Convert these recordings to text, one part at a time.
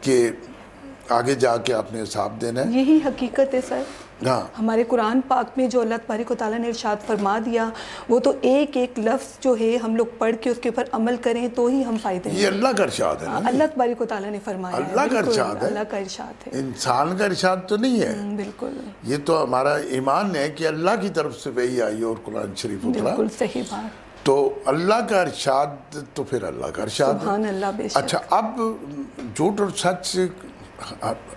کہ آگے جا کے آپ نے حساب دینا ہے. یہی حقیقت ہے سر. ہاں ہمارے قرآن پاک میں جو اللہ تبارک و تعالیٰ نے ارشاد فرما دیا وہ تو ایک ایک لفظ جو ہے ہم لوگ پڑھ کے اس کے اوپر عمل کریں تو ہی ہم فائدے ہیں. یہ اللہ کا ارشاد ہے. اللہ تبارک و تعالیٰ نے فرمایا ہے. اللہ کا ارشاد ہے. اللہ کا ارشاد ہے. انسان کا ارشاد تو نہیں ہے. بالکل. یہ تو ہمارا ایمان ہے کہ اللہ کی طرف سے وہی آئی اور قرآن شریف اترا. بالکل صحیح بات. تو اللہ کا ارشاد تو پھر اللہ کا ارشاد ہے. سبحان اللہ. بے شک. اچھا اب جھوٹ اور سچ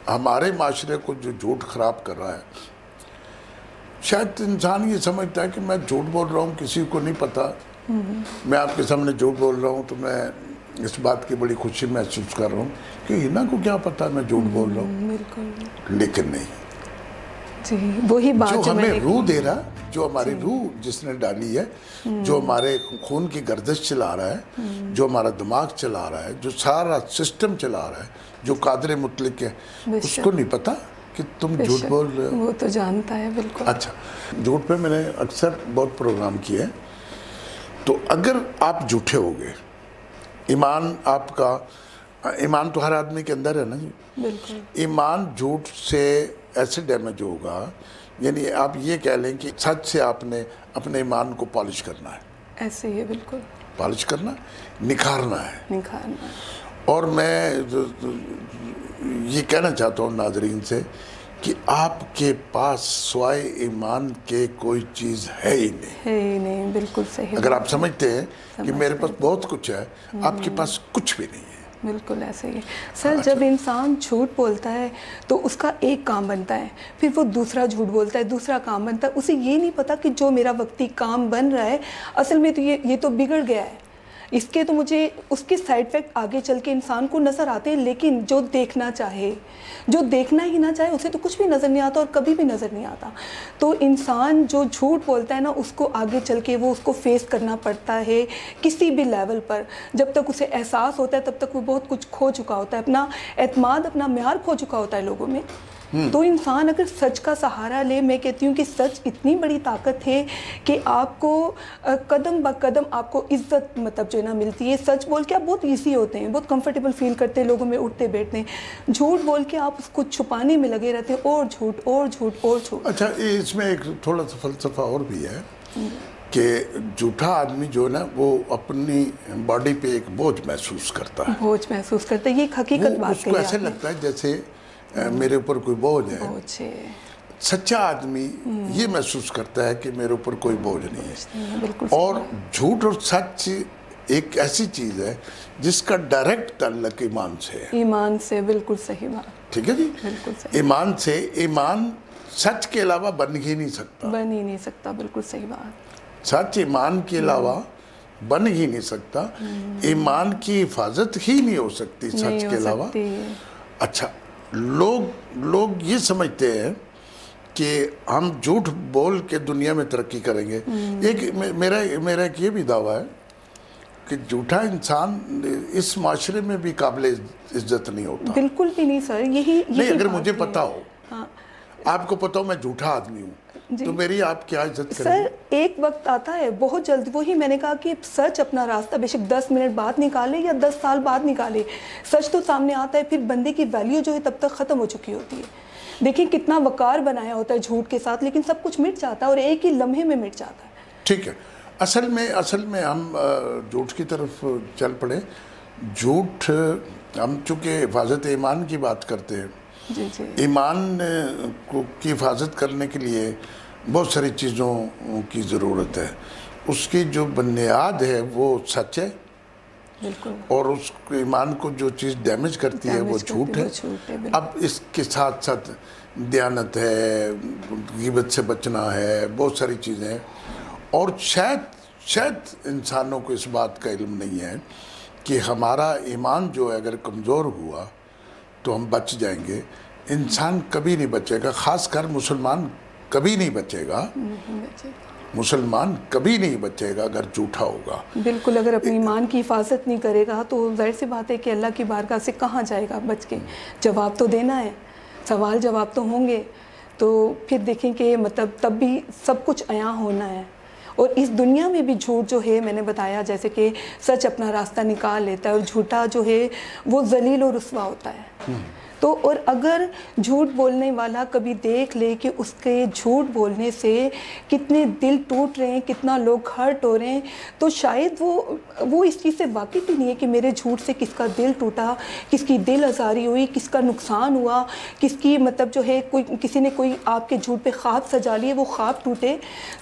ہمارے معاشرے کو جو جھوٹ خراب کر رہا ہے، شاید انسان یہ سمجھتا ہے کہ میں جھوٹ بول رہا ہوں کسی کو نہیں پتا. میں آپ کے سامنے جھوٹ بول رہا ہوں تو میں اس بات کی بڑی خوشی محسوس کر رہا ہوں کہ انہوں کو کیا پتا میں جھوٹ بول رہا ہوں. بالکل. لیکن نہیں، جی وہی بات جو ہمیں روح دے رہا، جو ہماری روح جس نے ڈالی ہے، جو ہمارے خون کی گردش چلا رہا ہے، جو ہمارا دماغ چلا رہا ہے، جو سارا سسٹم چلا رہا ہے، جو قادر مطلق ہے، اس کو نہیں پتا کہ تم جھوٹ بول رہے ہو. وہ تو جانتا ہے. بالکل. اچھا جھوٹ پہ میں نے اکثر بہت پروگرام کیے. تو اگر آپ جھوٹے ہو گئے، ایمان آپ کا، ایمان تو ہر آدمی کے اندر ہے نا. بالکل. ایمان جھوٹ سے ایسے ڈیمیج ہوگا، یعنی آپ یہ کہہ لیں کہ سچ سے آپ نے اپنے ایمان کو پالش کرنا ہے. ایسے ہی ہے. بالکل. پالش کرنا، نکھارنا ہے. نکھارنا. اور میں یہ کہنا چاہتا ہوں ناظرین سے کہ آپ کے پاس سوائے ایمان کے کوئی چیز ہے ہی نہیں. ہے ہی نہیں. بالکل صحیح. اگر آپ سمجھتے ہیں کہ میرے پاس بہت کچھ ہے، آپ کے پاس کچھ بھی نہیں ہے. بالکل ایسے ہی. سر جب انسان جھوٹ بولتا ہے تو اس کا ایک کام بنتا ہے، پھر وہ دوسرا جھوٹ بولتا ہے، دوسرا کام بنتا ہے. اسے یہ نہیں پتا کہ جو میرا وقتی کام بن رہا ہے اصل میں تو یہ تو بگڑ گیا ہے. اس کے تو مجھے اس کے سائیڈ افیکٹ آگے چل کے انسان کو نظر آتے ہیں، لیکن جو دیکھنا چاہے، جو دیکھنا ہی نہ چاہے، اسے تو کچھ بھی نظر نہیں آتا اور کبھی بھی نظر نہیں آتا. تو انسان جو جھوٹ بولتا ہے نا، اس کو آگے چل کے وہ اس کو فیس کرنا پڑتا ہے کسی بھی لیول پر. جب تک اسے احساس ہوتا ہے تب تک وہ بہت کچھ کھو چکا ہوتا ہے، اپنا اعتماد، اپنا معیار کھو چکا ہوتا ہے لوگوں میں. تو انسان اگر سچ کا سہارا لے، میں کہتی ہوں کہ سچ اتنی بڑی طاقت ہے کہ آپ کو قدم با قدم آپ کو عزت مطلب جو ہے نا ملتی ہے. سچ بول کے آپ بہت ایزی ہوتے ہیں، بہت کمفرٹیبل فیل کرتے ہیں لوگوں میں اٹھتے بیٹھتے ہیں. جھوٹ بول کے آپ اس کو چھپانے میں لگے رہتے ہیں، اور جھوٹ اور جھوٹ اور جھوٹ. اچھا اس میں ایک تھوڑا سا فلسفہ اور بھی ہے کہ جھوٹا آدمی جو ہے نا وہ اپنی باڈی پہ ایک بوجھ محسوس کرتا ہے. بوجھ محسوس کرتا ہے. یہ ایک حقیقت بات ہے. اس کو ایسے لگتا ہے جیسے میرے اوپر کوئی بوجھ ہے. سچا آدمی یہ محسوس کرتا ہے کہ میرے اوپر کوئی بوجھ نہیں ہے. اور جھوٹ اور سچ ایک ایسی چیز ہے جس کا ڈائریکٹ تعلق ایمان سے ہے. ایمان سے. بالکل صحیح بات. ٹھیک ہے جی. بالکل صحیح. ایمان سے. ایمان سچ کے علاوہ بن ہی نہیں سکتا. بن ہی نہیں سکتا. بالکل صحیح بات. سچ ایمان کے علاوہ بن ہی نہیں سکتا. ایمان کی حفاظت ہی نہیں ہو سکتی سچ کے علاوہ. اچھا لوگ یہ سمجھتے ہیں کہ ہم جھوٹ بول کے دنیا میں ترقی کریں گے. ایک میرا ایک یہ بھی دعویٰ ہے کہ جھوٹا انسان اس معاشرے میں بھی قابل عزت نہیں ہوتا. بالکل بھی نہیں سر. یہی نہیں. اگر مجھے پتا ہو، آپ کو پتا ہو میں جھوٹا آدمی ہوں، تو میری آپ کیا عزت کریں گے؟ سر ایک وقت آتا ہے بہت جلد، وہی میں نے کہا کہ سچ اپنا راستہ بے شک 10 منٹ بعد نکالے یا 10 سال بعد نکالے، سچ تو سامنے آتا ہے. پھر بندے کی ویلیو جو ہے تب تک ختم ہو چکی ہوتی ہے. دیکھیں کتنا وقار بنایا ہوتا ہے جھوٹ کے ساتھ، لیکن سب کچھ مٹ جاتا ہے اور ایک ہی لمحے میں مٹ جاتا ہے. ٹھیک ہے. اصل میں ہم جھوٹ کی طرف چل پڑے. جھوٹ ہم چونکہ حفاظت ایمان کی بات کرتے ہیں. جی جی. ایمان کی حفاظت کرنے کے لیے بہت ساری چیزوں کی ضرورت ہے. اس کی جو بنیاد ہے وہ سچ ہے. بالکل. اور اس ایمان کو جو چیز ڈیمیج کرتی ہے وہ جھوٹ ہے. اب اس کے ساتھ ساتھ دیانت ہے، غیبت سے بچنا ہے، بہت ساری چیزیں ہیں. اور شاید انسانوں کو اس بات کا علم نہیں ہے کہ ہمارا ایمان جو ہے اگر کمزور ہوا تو ہم بچ جائیں گے. انسان کبھی نہیں بچے گا، خاص کر مسلمان کبھی نہیں بچے گا. مسلمان کبھی نہیں بچے گا اگر جھوٹا ہوگا. بالکل. اگر اپنی ایمان کی حفاظت نہیں کرے گا تو ظاہر سی بات ہے کہ اللہ کی بارگاہ سے کہاں جائے گا بچ کے. جواب تو دینا ہے، سوال جواب تو ہوں گے. تو پھر دیکھیں کہ مطلب تب بھی سب کچھ عیاں ہونا ہے. اور اس دنیا میں بھی جھوٹ جو ہے میں نے بتایا جیسے کہ سچ اپنا راستہ نکال لیتا ہے اور جھوٹا جو ہے وہ ذلیل و رسوا ہوتا ہے. تو اور اگر جھوٹ بولنے والا کبھی دیکھ لے کہ اس کے جھوٹ بولنے سے کتنے دل ٹوٹ رہے ہیں, کتنا لوگ ہرٹ ہو رہے ہیں, تو شاید وہ اس چیز سے واقف ہی نہیں ہے کہ میرے جھوٹ سے کس کا دل ٹوٹا, کس کی دل آزاری ہوئی, کس کا نقصان ہوا, کس کی مطلب جو ہے کسی نے کوئی آپ کے جھوٹ پہ خواب سجا لیے, وہ خواب ٹوٹے.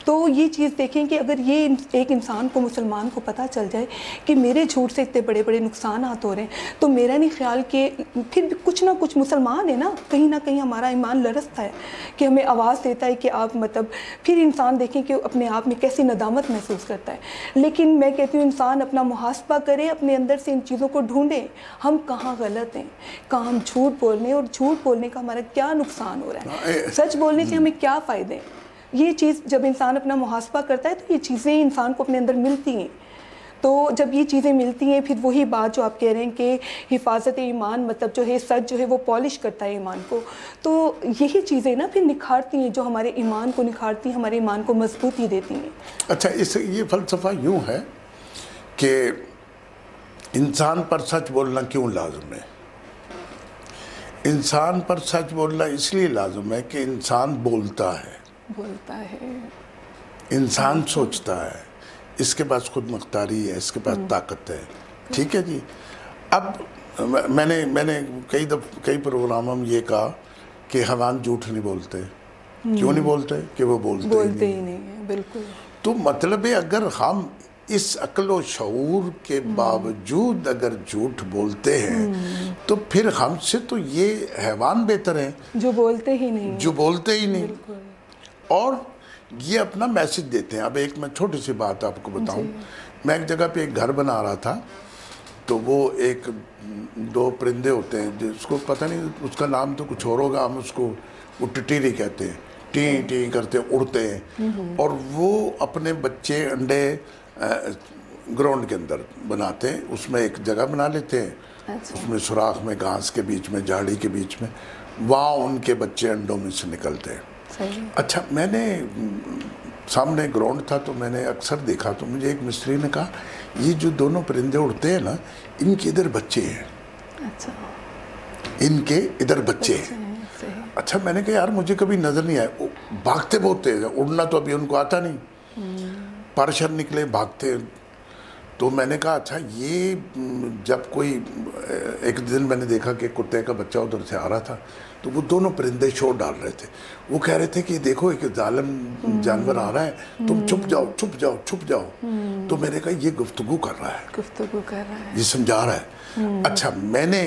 تو یہ چیز دیکھیں کہ اگر یہ ایک انسان کو, مسلمان کو پتہ چل جائے کہ میرے جھوٹ سے اتنے بڑے بڑے نقصانات ہو رہے ہیں, تو میرا نہیں خیال کہ پھر بھی کچھ نہ کچھ مسلمان ہے نا, کہیں نہ کہیں ہمارا ایمان لرزتا ہے کہ ہمیں آواز دیتا ہے کہ آپ مطلب پھر انسان دیکھیں کہ اپنے آپ میں کیسی ندامت محسوس کرتا ہے. لیکن میں کہتی ہوں انسان اپنا محاسبہ کرے, اپنے اندر سے ان چیزوں کو ڈھونڈے, ہم کہاں غلط ہیں, کہاں ہم جھوٹ بولنے اور جھوٹ بولنے کا ہمارا کیا نقصان ہو رہا ہے, سچ بولنے سے ہمیں کیا فائدے ہیں. یہ چیز جب انسان اپنا محاسبہ کرتا ہے تو یہ چیزیں انسان کو اپنے اندر ملتی ہیں. تو جب یہ چیزیں ملتی ہیں پھر وہی بات جو آپ کہہ رہے ہیں کہ حفاظت ایمان مطلب جو ہے سچ جو ہے وہ پالش کرتا ہے ایمان کو, تو یہی چیزیں نا پھر نکھارتی ہیں جو ہمارے ایمان کو نکھارتی ہیں, ہمارے ایمان کو مضبوطی دیتی ہیں. اچھا, یہ فلسفہ یوں ہے کہ انسان پر سچ بولنا کیوں لازم ہے؟ انسان پر سچ بولنا اس لیے لازم ہے کہ انسان بولتا ہے, انسان سوچتا ہے, اس کے پاس خود مختاری ہے, اس کے پاس طاقت ہے. ٹھیک ہے جی. اب میں نے کئی پروگراموں میں یہ کہا کہ حیوان جھوٹ نہیں بولتے. کیوں نہیں بولتے؟ کہ وہ بولتے ہی نہیں ہیں. بالکل. تو مطلب ہے اگر ہم اس عقل و شعور کے باوجود اگر جھوٹ بولتے ہیں تو پھر ہم سے تو یہ حیوان بہتر ہیں جو بولتے ہی نہیں. اور یہ اپنا میسج دیتے ہیں. اب ایک میں چھوٹی سی بات آپ کو بتاؤں. میں ایک جگہ پہ ایک گھر بنا رہا تھا, تو وہ ایک دو پرندے ہوتے ہیں جس کو پتہ نہیں اس کا نام تو کچھ اور ہوگا, ہم اس کو وہ ٹٹیری کہتے ہیں, ٹیں ٹیں کرتے اڑتے ہیں, اور وہ اپنے بچے انڈے گراؤنڈ کے اندر بناتے ہیں. اس میں ایک جگہ بنا لیتے ہیں, اس میں سوراخ میں, گھاس کے بیچ میں, جھاڑی کے بیچ میں, وہاں ان کے بچے انڈوں میں سے نکلتے ہیں. اچھا, میں نے سامنے گراؤنڈ تھا تو میں نے اکثر دیکھا, تو مجھے ایک مستری نے کہا یہ جو دونوں پرندے اڑتے ہیں نا, ان کے ادھر بچے ہیں. اچھا, ان کے ادھر بچے ہیں. اچھا, میں نے کہا یار مجھے کبھی نظر نہیں آئے. بھاگتے بہت تیز ہیں, اڑنا تو ابھی ان کو آتا نہیں, پرشر نکلے بھاگتے. تو میں نے کہا اچھا یہ جب کوئی ایک دن میں نے دیکھا کہ کتے کا بچہ ادھر سے آ رہا تھا, تو وہ دونوں پرندے شور ڈال رہے تھے. وہ کہہ رہے تھے کہ دیکھو ایک ظالم جانور آ رہا ہے, تم چھپ جاؤ چھپ جاؤ چھپ جاؤ. تو میں نے کہا یہ گفتگو کر رہا ہے, یہ سمجھا رہا ہے. اچھا, میں نے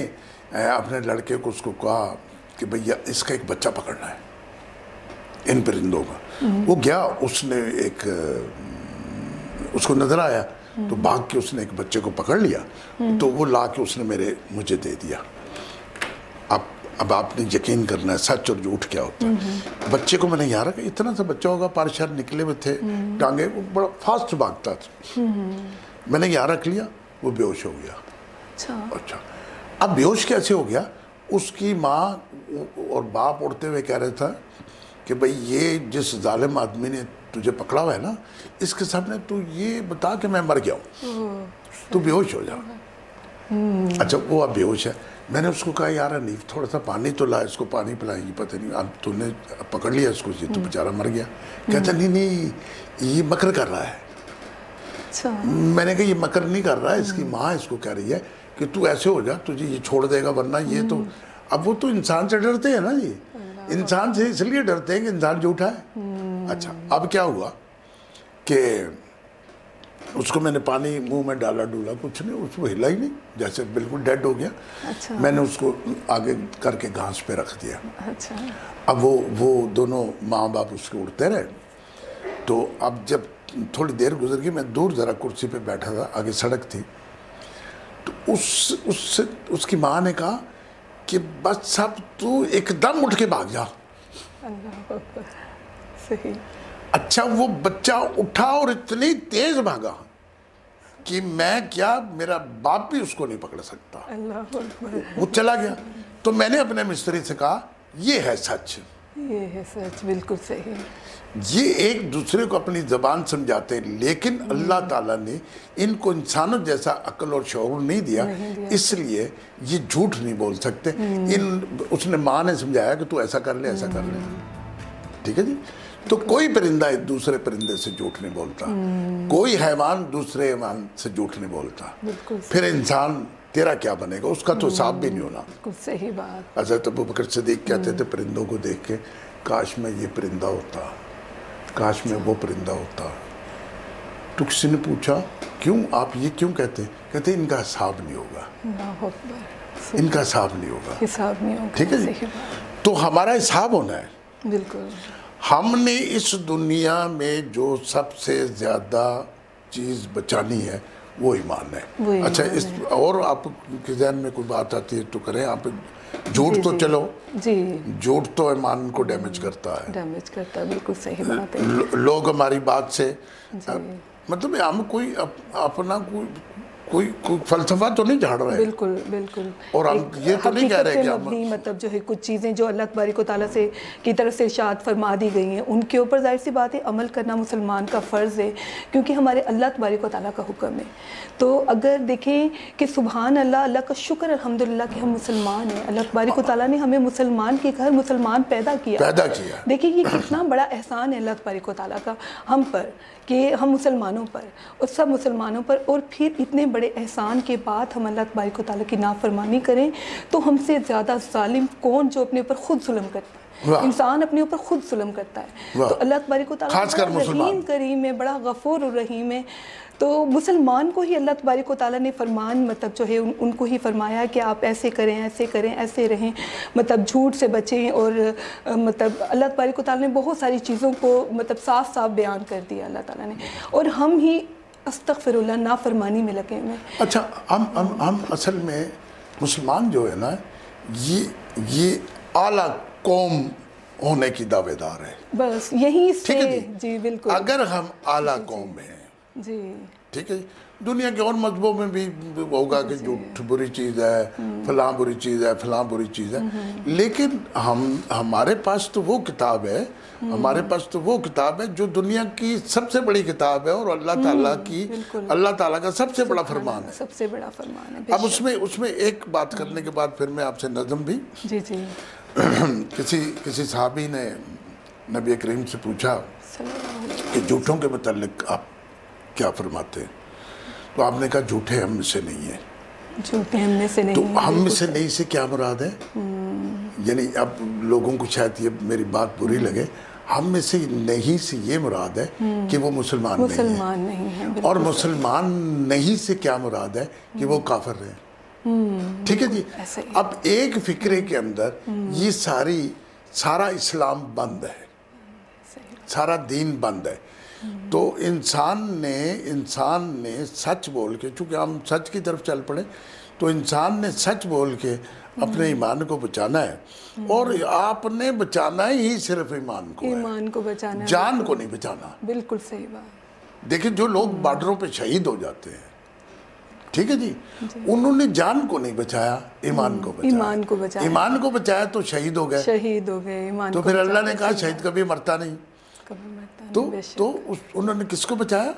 اپنے لڑکے کو اس کو کہا کہ بھیا اس کا ایک بچہ پکڑنا ہے ان پرندوں کا. وہ گیا, اس نے ایک اس کو نظر آیا تو بھاگ کے اس نے ایک بچے کو پکڑ لیا, تو وہ لا کے اس نے مجھے دے دیا. اب آپ نے یقین کرنا ہے سچ اور جھوٹ کیا ہوتا ہے. بچے کو میں نے یاد رکھا, اتنا سا بچہ ہوگا, پر شر نکلے ہوئے تھے, ٹانگے, وہ بڑا فاسٹ بھاگتا تھا. میں نے یاد رکھ لیا, وہ بے ہوش ہو گیا. اچھا, اب بے ہوش کیسے ہو گیا؟ اس کی ماں اور باپ اڑتے ہوئے کہہ رہے تھا کہ بھئی یہ جس ظالم آدمی نے تجھے پکڑا ہوا ہے نا, اس کے سامنے تو یہ بتا کہ میں مر گیا ہوں, تو بے ہوش ہو جا. اچھا, وہ اب بے ہوش ہے. میں نے اس کو کہا یار حنیف تھوڑا سا پانی تو لا, اس کو پانی پلائیں. یہ پتہ نہیں اب تو نے پکڑ لیا اس کو, یہ تو بیچارہ مر گیا. کہتا نہیں یہ مکر کر رہا ہے. میں نے کہا یہ مکر نہیں کر رہا ہے, اس کی ماں اس کو کہہ رہی ہے کہ تو ایسے ہو جا, تجھے یہ چھوڑ دے گا, ورنہ یہ تو. اب وہ تو انسان سے ڈرتے ہیں نا جی, انسان سے اس لیے ڈرتے ہیں کہ انسان جھوٹا ہے. اچھا, اب کیا ہوا کہ اس کو میں نے پانی منہ میں ڈالا ڈولا, کچھ نہیں, اس کو ہلا ہی نہیں, جیسے بالکل ڈیڈ ہو گیا. میں نے اس کو آگے کر کے گھاس پہ رکھ دیا. اب وہ دونوں ماں باپ اس کے اڑتے رہے. تو اب جب تھوڑی دیر گزر گئی, میں دور ذرا کرسی پہ بیٹھا تھا, آگے سڑک تھی, تو اس کی ماں نے کہا کہ بس اب تو ایک دم اٹھ کے بھاگ جا. اللہ اکبر. صحیح. اچھا, وہ بچہ اٹھا اور اتنی تیز بھاگا کہ میں کیا, میرا باپ بھی اس کو نہیں پکڑ سکتا. اللہ اکبر. وہ چلا گیا. تو میں نے اپنے مستری سے کہا یہ ہے سچ. یہ ہے سچ. بالکل صحیح. یہ ایک دوسرے کو اپنی زبان سمجھاتے ہیں، لیکن اللہ تعالیٰ نے ان کو انسانوں جیسا عقل اور شعور نہیں دیا، اس لیے یہ جھوٹ نہیں بول سکتے۔ اس نے ماں نے سمجھایا کہ تو ایسا کر لے، ایسا کر لے، ٹھیک ہے جی۔ تو کوئی پرندہ ایک دوسرے پرندے سے جھوٹ نہیں بولتا، کوئی حیوان دوسرے حیوان سے جھوٹ نہیں بولتا۔ پھر انسان تیرا کیا بنے گا، اس کا تو حساب بھی نہیں ہونا۔ صحیح بات۔ حضرت ابوبکر صدیق کہتے تھے پرندوں کو دیکھ کے، کاش میں یہ پرندہ ہوتا، کاش میں وہ پرندہ ہوتا۔ تو کسی نے پوچھا کیوں، آپ یہ کیوں کہتے ہیں؟ کہتے ہیں ان کا حساب نہیں ہوگا، ان کا حساب نہیں ہوگا، حساب نہیں ہوگا، ٹھیک ہے جی۔ تو ہمارا حساب ہونا ہے۔ بالکل۔ ہم نے اس دنیا میں جو سب سے زیادہ چیز بچانی ہے وہ ایمان ہے۔ اچھا، اس اور آپ کے ذہن میں کوئی بات آتی ہے تو کریں آپ۔ جھوٹ تو چلو جی، جھوٹ تو ایمان کو ڈیمیج کرتا ہے، ڈیمیج کرتا ہے، بالکل صحیح بات ہے۔ لوگ ہماری بات سے مطلب ہم کوئی اپنا کوئی فلسفہ تو نہیں جھاڑ رہے، بالکل بالکل، اور ہم یہ تو نہیں کہہ رہے کہ مبنی مطلب جو ہے کچھ چیزیں جو اللہ تبارک و تعالیٰ سے کی طرف سے ارشاد فرما دی گئی ہیں ان کے اوپر ظاہر سی بات ہے عمل کرنا مسلمان کا فرض ہے، کیونکہ ہمارے اللہ تبارک و تعالیٰ کا حکم ہے۔ تو اگر دیکھیں کہ سبحان اللہ، اللہ کا شکر الحمدللہ کہ ہم مسلمان ہیں، اللہ تبارک و تعالیٰ نے ہمیں مسلمان کے گھر مسلمان پیدا کیا۔ دیکھیں یہ کتنا بڑا احسان ہے اللہ تبارک و تعالیٰ کا ہم پر، کہ ہم مسلمانوں پر اور سب مسلمانوں پر، اور پھر اتنے بڑے احسان کے بعد ہم اللہ تبارک و تعالیٰ کی نافرمانی کریں تو ہم سے زیادہ ظالم کون جو اپنے اوپر خود ظلم کرتا ہے؟ انسان اپنے اوپر خود ظلم کرتا ہے۔ تو اللہ تبارک و تعالیٰ بڑا رحیم کریم ہے، بڑا غفور الرحیم ہے۔ تو مسلمان کو ہی اللہ تبارک و تعالیٰ نے فرمان مطلب جو ہے ان کو ہی فرمایا کہ آپ ایسے کریں، ایسے کریں، ایسے رہیں، مطلب جھوٹ سے بچیں، اور مطلب اللہ تبارک و تعالیٰ نے بہت ساری چیزوں کو مطلب صاف صاف بیان کر دیا اللہ تعالیٰ نے، اور ہم ہی استغفر اللہ نافرمانی میں لگے ہوئے۔ اچھا، ہم اصل میں مسلمان جو ہے نا یہ اعلیٰ قوم ہونے کی دعوے دار ہے، بس یہی سے جی بالکل۔ اگر ہم اعلیٰ قوم ہیں جی، ٹھیک ہے، دنیا کے اور مذہبوں میں بھی ہوگا کہ جھوٹ بری چیز ہے، فلاں بری چیز ہے، فلاں بری چیز ہے، لیکن ہمارے پاس تو وہ کتاب ہے، ہمارے پاس تو وہ کتاب ہے جو دنیا کی سب سے بڑی کتاب ہے، اور اللہ تعالیٰ کا سب سے بڑا فرمان ہے، سب سے بڑا فرمان ہے۔ اب اس میں ایک بات کرنے کے بعد پھر میں آپ سے نظم بھی، جی جی، کسی صحابی نے نبی کریم سے پوچھا کہ جھوٹوں کے متعلق آپ کیا فرماتے ہیں؟ تو آپ نے کہا جھوٹے ہم میں سے نہیں ہیں۔ جھوٹے ہم میں سے نہیں ہیں۔ تو ہم میں سے نہیں سے کیا مراد ہے؟ یعنی اب لوگوں کو شاید یہ میری بات بری لگے، ہم میں سے نہیں سے یہ مراد ہے کہ وہ مسلمان نہیں ہیں، اور مسلمان نہیں سے کیا مراد ہے کہ وہ کافر رہے، ٹھیک ہے جی۔ اب ایک فکرے کے اندر یہ سارا اسلام بند ہے، سارا دین بند ہے۔ تو انسان نے سچ بول کے، چونکہ ہم سچ کی طرف چل پڑے، تو انسان نے سچ بول کے اپنے ایمان کو بچانا ہے، اور آپ نے بچانا ہی صرف ایمان کو بچانا، جان کو نہیں بچانا۔ بالکل صحیح بات۔ دیکھیں جو لوگ بارڈروں پہ شہید ہو جاتے ہیں، ٹھیک ہے جی، انہوں نے جان کو نہیں بچایا، ایمان کو بچایا، ایمان کو بچایا تو شہید ہو گئے، تو پھر اللہ نے کہا شہید کبھی مرتا نہیں، تو انہوں نے کس کو بچایا؟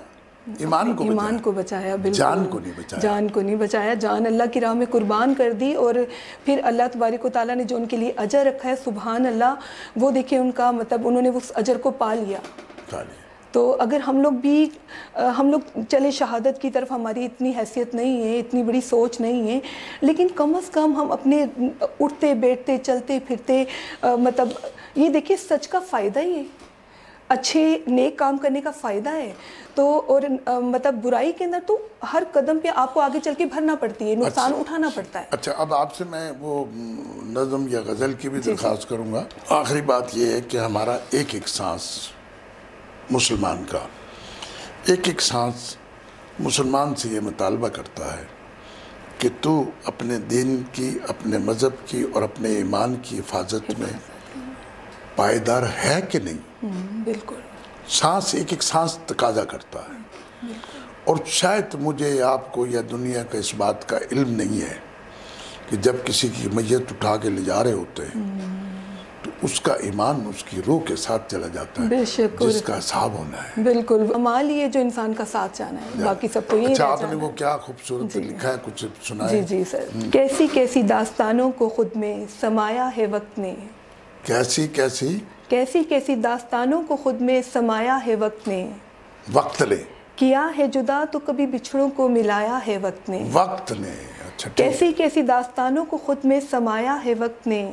ایمان کو بچایا، جان کو نہیں بچایا، جان اللہ کی راہ میں قربان کر دی، اور پھر اللہ تبارک و تعالیٰ نے جو ان کے لیے اجر رکھا ہے سبحان اللہ، وہ دیکھیں ان کا مطلب انہوں نے اس اجر کو پا لیا۔ تو اگر ہم لوگ چلے شہادت کی طرف، ہماری اتنی حیثیت نہیں ہے، اتنی بڑی سوچ نہیں ہے، لیکن کم از کم ہم اپنے اٹھتے بیٹھتے چلتے پھرتے مطلب یہ دیکھیں سچ کا فائدہ ہی ہے، اچھے نیک کام کرنے کا فائدہ ہے، تو اور مطلب برائی کے اندر تو ہر قدم پہ آپ کو آگے چل کے بھرنا پڑتی ہے، نقصان اٹھانا پڑتا ہے۔ اچھا، اب آپ سے میں وہ نظم یا غزل کی بھی درخواست کروں گا۔ آخری بات یہ ہے کہ ہمارا ایک سانس مسلمان کا، ایک سانس مسلمان سے یہ مطالبہ کرتا ہے کہ تو اپنے دین کی، اپنے مذہب کی اور اپنے ایمان کی حفاظت میں پائیدار ہے کہ نہیں؟ بالکل، سانس ایک سانس تقاضا کرتا ہے، اور شاید مجھے آپ کو یا دنیا کا اس بات کا علم نہیں ہے کہ جب کسی کی میت اٹھا کے لے جا رہے ہوتے ہیں تو اس کا ایمان اس کی روح کے ساتھ چلا جاتا ہے، بے شک، جس کا حساب ہونا ہے۔ بالکل، عمال ہی ہے جو انسان کا ساتھ جانا ہے، باقی سب تو یہی اچھا، رہ آپ نے جانا وہ ہے۔ کیا خوبصورت لکھا ہے، کچھ سنائیں۔ جی جی سر، کیسی کیسی داستانوں کو خود میں سمایا ہے وقت نے، کیسی کیسی کیسی کیسی داستانوں کو خود میں سمایا ہے وقت نے، وقت لے، کیا ہے جدا تو کبھی بچھڑوں کو ملایا ہے وقت نے، وقت نے، اچھا ٹھیک۔ کیسی کیسی داستانوں کو خود میں سمایا ہے وقت نے،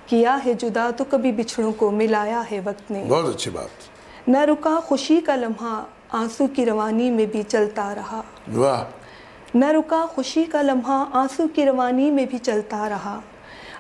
کیا ہے جدا تو کبھی بچھڑوں کو ملایا ہے وقت نے، بہت اچھی بات، نہ رکا خوشی کا لمحہ آنسو کی روانی میں بھی چلتا رہا، واہ، نہ رکا خوشی کا لمحہ آنسو کی روانی میں بھی چلتا رہا،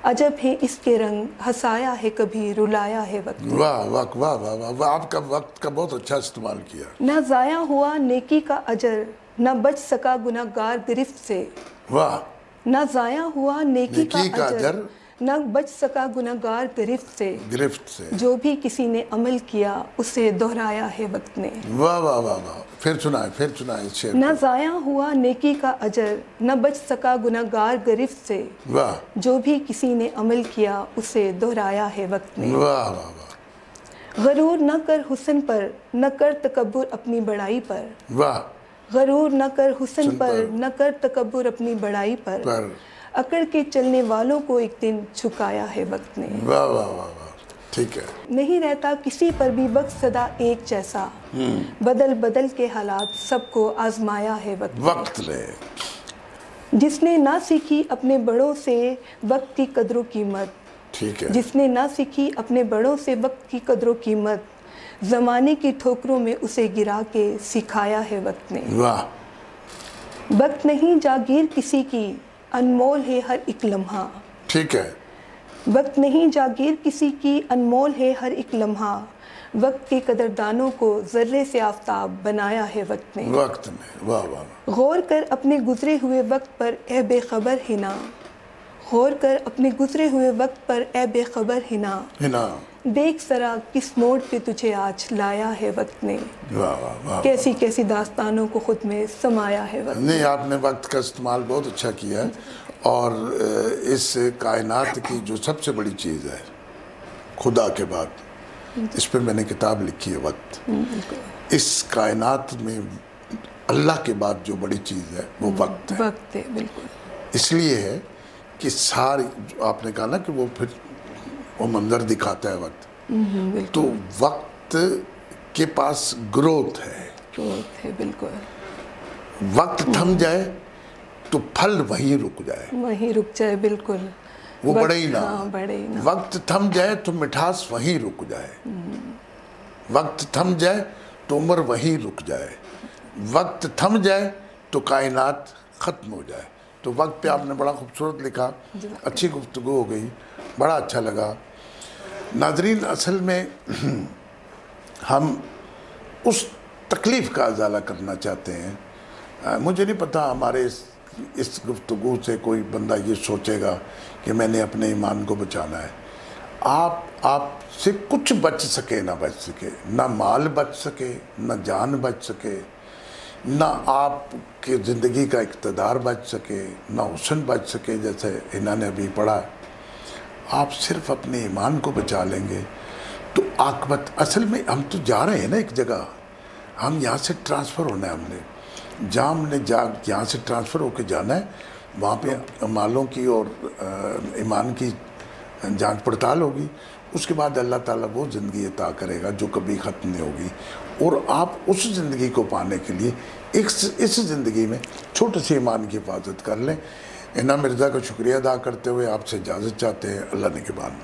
عجب ہے اس کے رنگ ہنسایا ہے کبھی رلایا ہے وقت نے، واہ واہ واہ واہ واہ واہ، آپ کا وقت کا بہت اچھا استعمال کیا۔ نہ ضائع ہوا نیکی کا اجر، نہ بچ سکا گناہگار گرفت سے، واہ، نہ ضائع ہوا نیکی کا نیکی کا اجر، اجر، نہ بچ سکا گناہگار گرفت سے، گرفت سے، جو بھی کسی نے عمل کیا اسے دہرایا ہے وقت نے، واہ واہ واہ واہ، پھر سنائیں اس شعر نہ کو۔ ضائع ہوا نیکی کا اجر، نہ بچ سکا گناہگار گرفت سے، واہ جو بھی کسی نے عمل کیا اسے دہرایا ہے وقت نے، واہ واہ واہ، غرور نہ کر حسن پر، نہ کر تکبر اپنی بڑائی پر، واہ، غرور نہ کر حسن حسن پر، پر، نہ کر تکبر اپنی بڑائی پر، پر، اکڑ کے چلنے والوں کو ایک دن جھکایا ہے وقت نے، واہ واہ واہ واہ، ٹھیک ہے۔ نہیں رہتا کسی پر بھی وقت صدا ایک جیسا، بدل بدل کے حالات سب کو آزمایا ہے وقت نے، وقت لے، جس نے نہ سیکھی اپنے بڑوں سے وقت کی قدر و قیمت، ٹھیک ہے، جس نے نہ سیکھی اپنے بڑوں سے وقت کی قدر و قیمت، زمانے کی ٹھوکروں میں اسے گرا کے سکھایا ہے وقت نے، واہ، وقت نہیں جاگیر کسی کی، انمول ہے ہر ایک لمحہ، ٹھیک ہے، وقت نہیں جاگیر کسی کی، انمول ہے ہر ایک لمحہ، وقت کے قدردانوں کو ذرے سے آفتاب بنایا ہے وقت نے، وقت نے، واہ واہ، غور کر اپنے گزرے ہوئے وقت پر اے بے خبر ہنا، غور کر اپنے گزرے ہوئے وقت پر اے بے خبر ہنا، ہنا، دیکھ ذرا کس موڑ پہ تجھے آج لایا ہے وقت نے، واہ واہ واہ، کیسی کیسی داستانوں کو خود میں سمایا ہے وقت، نہیں، آپ نے وقت کا استعمال بہت اچھا کیا ہے، اور اس کائنات کی جو سب سے بڑی چیز ہے خدا کے بعد، اس پہ میں نے کتاب لکھی ہے، وقت، اس کائنات میں اللہ کے بعد جو بڑی چیز ہے وہ وقت ہے، وقت ہے، بالکل، اس لیے ہے کہ ساری، جو آپ نے کہا نا کہ وہ پھر وہ منظر دکھاتا ہے وقت، تو وقت کے پاس گروتھ ہے، گروتھ ہے، بالکل، وقت تھم جائے تو پھل وہیں رک جائے، وہیں رک جائے، بالکل، وہ بڑھے ہی نہ، ہاں، بڑھے ہی نہ، وقت تھم جائے تو مٹھاس وہیں رک جائے، وقت تھم جائے تو عمر وہیں رک جائے، وقت تھم جائے تو کائنات ختم ہو جائے۔ تو وقت پہ آپ نے بڑا خوبصورت لکھا، اچھی گفتگو ہو گئی، بڑا اچھا لگا۔ ناظرین، اصل میں ہم اس تکلیف کا ازالہ کرنا چاہتے ہیں، مجھے نہیں پتا ہمارے اس گفتگو سے کوئی بندہ یہ سوچے گا کہ میں نے اپنے ایمان کو بچانا ہے۔ آپ سے کچھ بچ سکے نہ بچ سکے، نہ مال بچ سکے، نہ جان بچ سکے، نہ آپ کی زندگی کا اقتدار بچ سکے، نہ حسن بچ سکے، جیسے انہوں نے ابھی پڑھا۔ آپ صرف اپنے ایمان کو بچا لیں گے تو عاقبت، اصل میں ہم تو جا رہے ہیں نا ایک جگہ، ہم یہاں سے ٹرانسفر ہونا ہے، ہم نے جہاں ہم نے یہاں سے ٹرانسفر ہو کے جانا ہے، وہاں پہ مالوں کی اور ایمان کی جانچ پڑتال ہوگی، اس کے بعد اللہ تعالیٰ وہ زندگی عطا کرے گا جو کبھی ختم نہیں ہوگی، اور آپ اس زندگی کو پانے کے لیے اس زندگی میں چھوٹے سے ایمان کی حفاظت کر لیں۔ اینا مرزا کا شکریہ ادا کرتے ہوئے آپ سے اجازت چاہتے ہیں، اللہ نگہبان۔